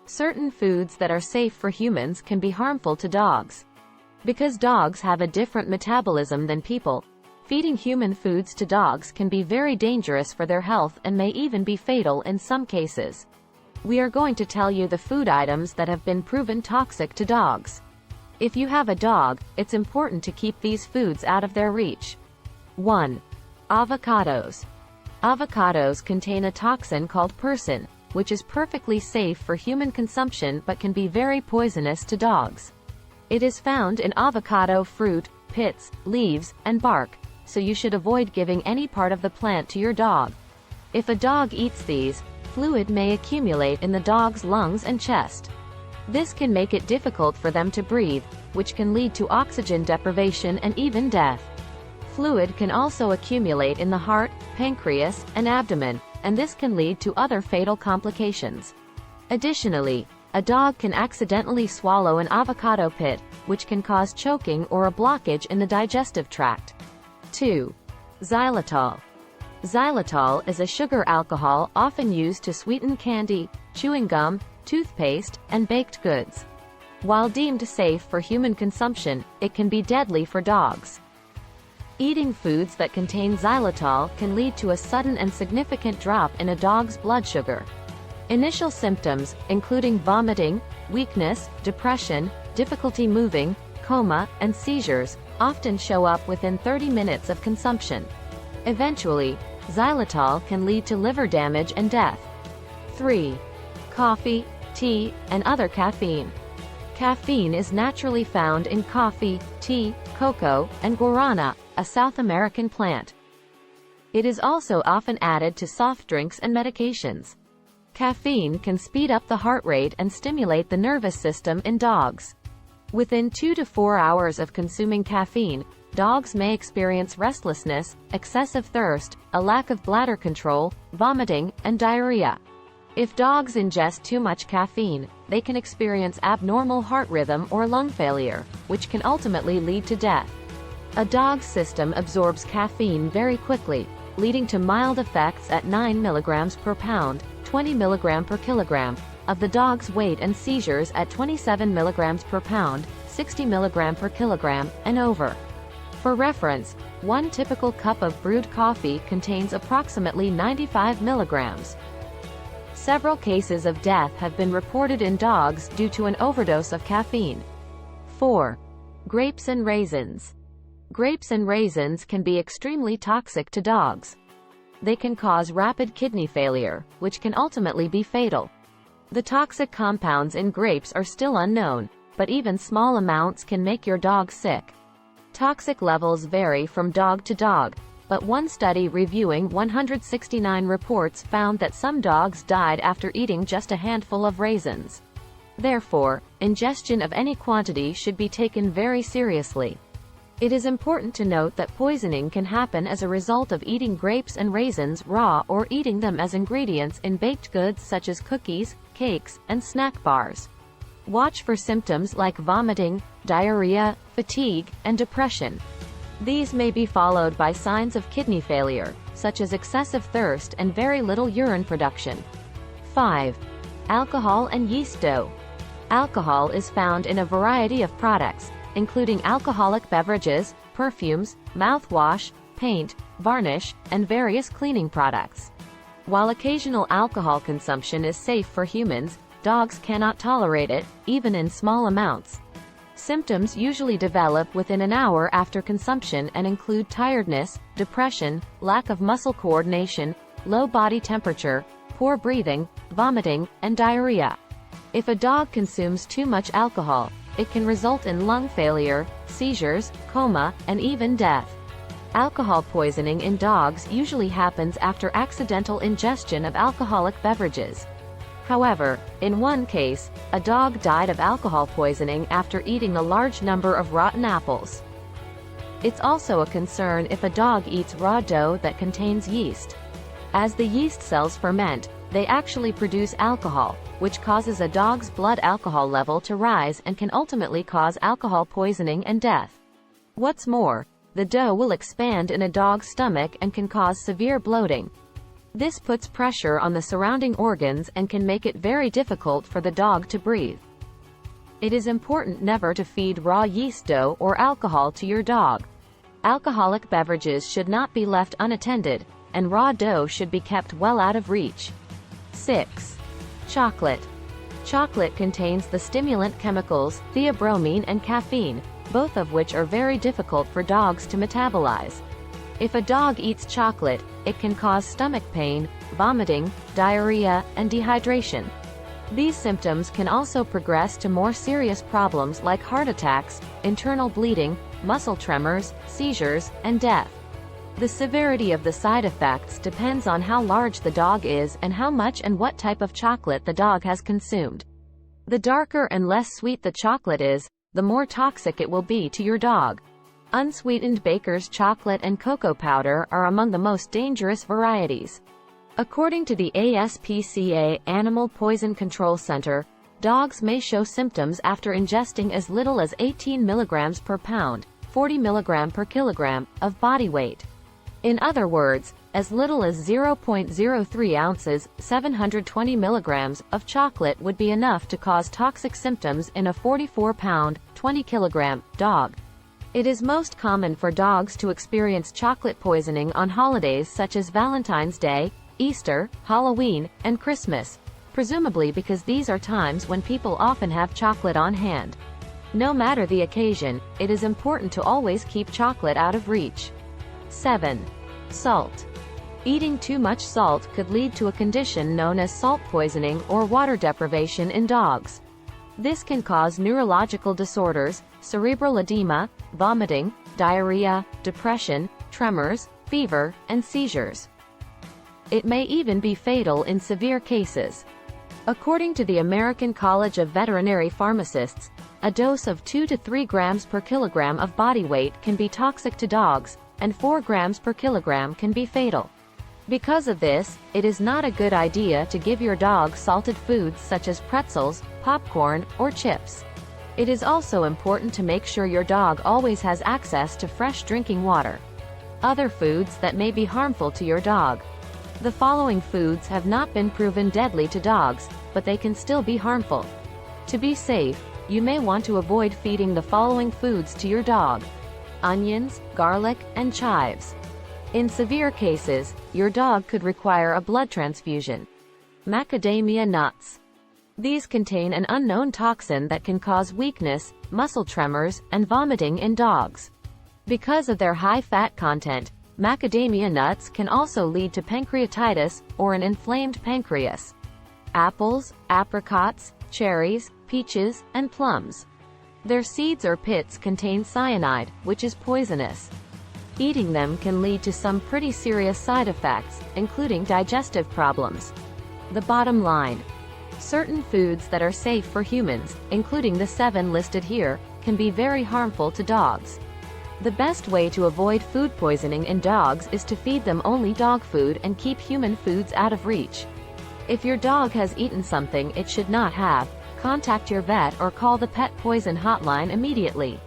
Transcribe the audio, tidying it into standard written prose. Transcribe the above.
Certain foods that are safe for humans can be harmful to dogs. Because dogs have a different metabolism than people, feeding human foods to dogs can be very dangerous for their health and may even be fatal in some cases. We are going to tell you the food items that have been proven toxic to dogs. If you have a dog, it's important to keep these foods out of their reach. 1. Avocados. Avocados contain a toxin called persin, which is perfectly safe for human consumption but can be very poisonous to dogs. It is found in avocado fruit, pits, leaves, and bark, so you should avoid giving any part of the plant to your dog. If a dog eats these, fluid may accumulate in the dog's lungs and chest. This can make it difficult for them to breathe, which can lead to oxygen deprivation and even death. Fluid can also accumulate in the heart, pancreas, and abdomen, and this can lead to other fatal complications. Additionally, a dog can accidentally swallow an avocado pit, which can cause choking or a blockage in the digestive tract. 2. Xylitol. Xylitol is a sugar alcohol often used to sweeten candy, chewing gum, toothpaste, and baked goods. While deemed safe for human consumption, it can be deadly for dogs. Eating foods that contain xylitol can lead to a sudden and significant drop in a dog's blood sugar. Initial symptoms, including vomiting, weakness, depression, difficulty moving, coma, and seizures, often show up within 30 minutes of consumption. Eventually, xylitol can lead to liver damage and death. 3. Coffee, tea, and other caffeine. Caffeine is naturally found in coffee, tea, cocoa, and guarana, a South American plant. It is also often added to soft drinks and medications. Caffeine can speed up the heart rate and stimulate the nervous system in dogs. Within 2 to 4 hours of consuming caffeine, dogs may experience restlessness, excessive thirst, a lack of bladder control, vomiting, and diarrhea. If dogs ingest too much caffeine, they can experience abnormal heart rhythm or lung failure, which can ultimately lead to death. A dog's system absorbs caffeine very quickly, leading to mild effects at 9 mg per pound, 20 mg per kilogram, of the dog's weight and seizures at 27 mg per pound, 60 mg per kilogram, and over. For reference, one typical cup of brewed coffee contains approximately 95 mg. Several cases of death have been reported in dogs due to an overdose of caffeine. 4. Grapes and raisins. Grapes and raisins can be extremely toxic to dogs. They can cause rapid kidney failure, which can ultimately be fatal. The toxic compounds in grapes are still unknown, but even small amounts can make your dog sick. Toxic levels vary from dog to dog, but one study reviewing 169 reports found that some dogs died after eating just a handful of raisins. Therefore, ingestion of any quantity should be taken very seriously. It is important to note that poisoning can happen as a result of eating grapes and raisins raw or eating them as ingredients in baked goods such as cookies, cakes, and snack bars. Watch for symptoms like vomiting, diarrhea, fatigue, and depression. These may be followed by signs of kidney failure, such as excessive thirst and very little urine production. 5. Alcohol and yeast dough. Alcohol is found in a variety of products, including alcoholic beverages, perfumes, mouthwash, paint, varnish, and various cleaning products. While occasional alcohol consumption is safe for humans, dogs cannot tolerate it, even in small amounts. Symptoms usually develop within an hour after consumption and include tiredness, depression, lack of muscle coordination, low body temperature, poor breathing, vomiting, and diarrhea. If a dog consumes too much alcohol, it can result in lung failure, seizures, coma, and even death. Alcohol poisoning in dogs usually happens after accidental ingestion of alcoholic beverages. However, in one case, a dog died of alcohol poisoning after eating a large number of rotten apples. It's also a concern if a dog eats raw dough that contains yeast. As the yeast cells ferment, they actually produce alcohol, which causes a dog's blood alcohol level to rise and can ultimately cause alcohol poisoning and death. What's more, the dough will expand in a dog's stomach and can cause severe bloating. This puts pressure on the surrounding organs and can make it very difficult for the dog to breathe. It is important never to feed raw yeast dough or alcohol to your dog. Alcoholic beverages should not be left unattended, and raw dough should be kept well out of reach. 6. Chocolate. Chocolate contains the stimulant chemicals, theobromine and caffeine, both of which are very difficult for dogs to metabolize. If a dog eats chocolate, it can cause stomach pain, vomiting, diarrhea, and dehydration. These symptoms can also progress to more serious problems like heart attacks, internal bleeding, muscle tremors, seizures, and death. The severity of the side effects depends on how large the dog is and how much and what type of chocolate the dog has consumed. The darker and less sweet the chocolate is, the more toxic it will be to your dog. Unsweetened baker's chocolate and cocoa powder are among the most dangerous varieties. According to the ASPCA Animal Poison Control Center, dogs may show symptoms after ingesting as little as 18 milligrams per pound, 40 milligram per kilogram, of body weight. In other words, as little as 0.03 ounces, 720 milligrams, of chocolate would be enough to cause toxic symptoms in a 44-pound, 20-kilogram, dog. It is most common for dogs to experience chocolate poisoning on holidays such as Valentine's Day, Easter, Halloween, and Christmas, presumably because these are times when people often have chocolate on hand. No matter the occasion, it is important to always keep chocolate out of reach. 7. Salt. Eating too much salt could lead to a condition known as salt poisoning or water deprivation in dogs. This can cause neurological disorders, cerebral edema, vomiting, diarrhea, depression, tremors, fever, and seizures. It may even be fatal in severe cases. According to the American College of Veterinary Pharmacists, a dose of 2 to 3 grams per kilogram of body weight can be toxic to dogs, and 4 grams per kilogram can be fatal. Because of this, it is not a good idea to give your dog salted foods such as pretzels, popcorn, or chips. It is also important to make sure your dog always has access to fresh drinking water. Other foods that may be harmful to your dog. The following foods have not been proven deadly to dogs, but they can still be harmful. To be safe, you may want to avoid feeding the following foods to your dog: onions, garlic, and chives. In severe cases, your dog could require a blood transfusion. Macadamia nuts. These contain an unknown toxin that can cause weakness, muscle tremors, and vomiting in dogs. Because of their high fat content, macadamia nuts can also lead to pancreatitis, or an inflamed pancreas. Apples, apricots, cherries, peaches, and plums. Their seeds or pits contain cyanide, which is poisonous. Eating them can lead to some pretty serious side effects, including digestive problems. The bottom line: certain foods that are safe for humans, including the 7 listed here, can be very harmful to dogs. The best way to avoid food poisoning in dogs is to feed them only dog food and keep human foods out of reach. If your dog has eaten something it should not have, contact your vet or call the pet poison hotline immediately.